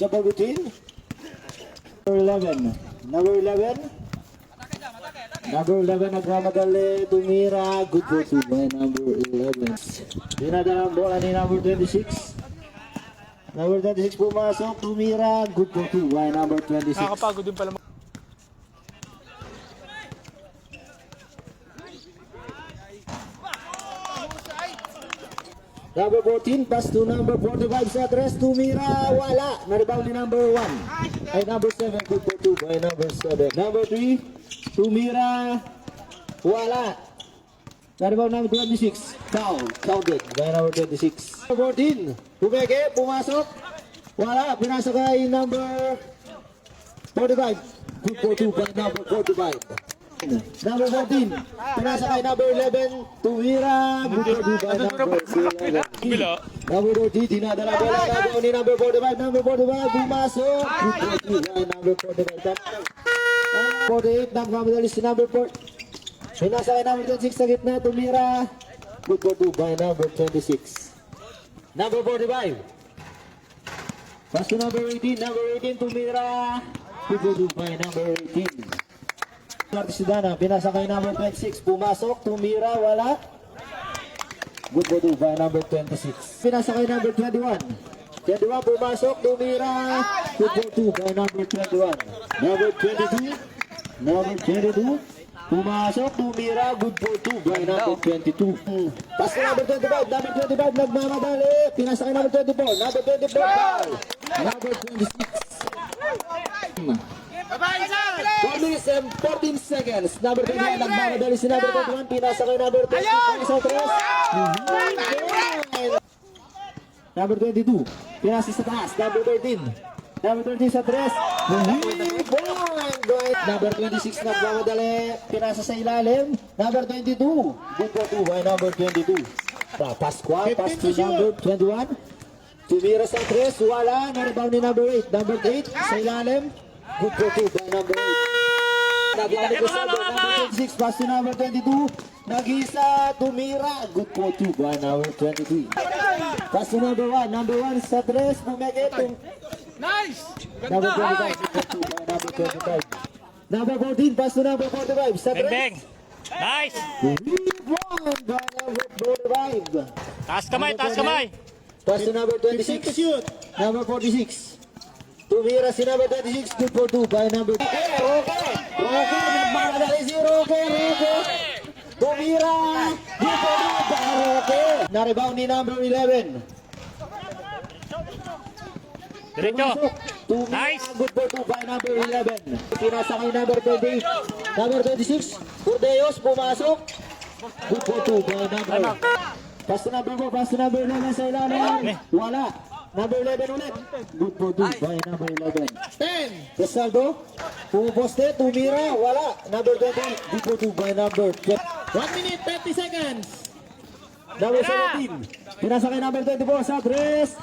Double routine. Number 11. Number 11 nagmamadali, tumira, good for 2 by number 11. Dinadala ang bola ni number 26. Number 26 pumasok, tumira, good for 2 by number 26. Nakakapagod din pala. Number 14, pass to number 45 sa tres, tumira, wala. Na-rebound ni number 1. Ay, number 7, good for 2 by number 7. Number 3, tumira, wala. Na-rebound number 26. Foul, counted by number 26. Number 14, Pumeke, pumasok. Wala, pinasok kay number 45. Good for 2 by number 45. Number 14, pinasa kay number 11, tumira, good for 2 by number 11. Number 14, dinadala bola na ni number 45, number 45, pumasok, good for 2 by number 45. 48, nagmamadali si number 4. Pinasa kay number 26 sa gitna, tumira, good for 2 by number 26. Number 45. Pass to number 18, tumira, good for 2 by number 18. Martisidana, pinasa kay number 26, pumasok, tumira, wala. Good for 2 by number 26. Pinasa kay number 21. 21, pumasok, tumira, good for 2 by number 21. Number 22, pumasok, tumira, good for 2 by number 22. Pass to number 25, nagmamadali, pinasa kay number 24, number 24, foul. Number 26. 4 minutes and 14 seconds. Number 21, nagmamadali si number 21, pinasa kay number 22 sa tres. Number 22, pinasa sa taas. Number 13 sa tres. Number 26, nagmamadali, pinasa sa ilalim. Number 22, good for 2 by number 22. Pascual, pass to number 21. Tumira sa tres, wala. Na-rebound ni number 8. Number 8 sa ilalim. Good for 2 by number 8. Naglalagay ko sa number 26, pass to number 22. Nag-isa, tumira. Good for 2 by number 23. Pass to number 1. Number 1 sa tres, pumeke. Nice! Number 25, good for 2 by number 25. Number 14, pass to number 45 sa tres. Bang! Nice! Rebound by number 45. Taas kamay, taas kamay! Pass to number 26. Number 46. Tumira si number 26. Good for 2 by number 2. Roque, nagmamadali si Roque. Tumira. Good for 2 by Roque. Na-rebound ni number 11. Diretso! Tumira. Nice. Good for 2 by number 11. Pinasa kay number 28. Number 26. Cordeos, pumasok. Good for 2 by number. Pass to number 4, pass to number 11 sa ilalim. Wala. Number 11 ulit. Good for 2 by number 11. 10. Casaldo. Puposte, tumira, wala. Number 20. Good for 2 by number 20. 1 minute, 30 seconds. Number 17. Pinasa kay number 24 sa tres.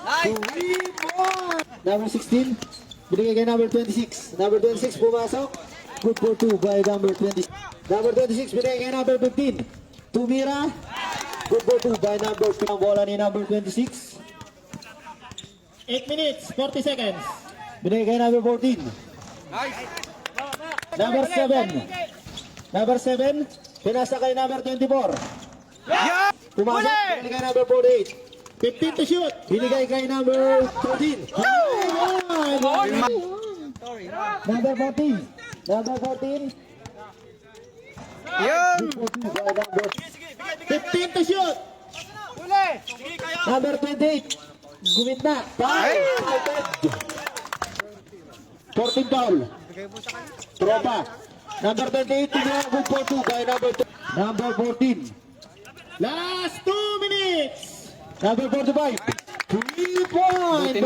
Number 16. Binigay kay number 26. Number 26 pumasok. Good for 2 by number 20. Number 26 binigay kay number 15. Tumira. Good for 2 by number 2. Ang bola ni number 26. 8 minutes, 40 seconds. Binigay kay number 14. Number 7. Number 7. Pinasa kay number 24. Pumasok. Binigay kay number 48. 15 to shoot. Binigay kay number 13. Number 14. Number 14. Good for 2 by number 15 to shoot. Number 28. Gumit na. 14 foul. Tropa. Number 28. Tumira, good for 2 by number 2. Number 14. Last 2 minutes. Number 45. 3 points.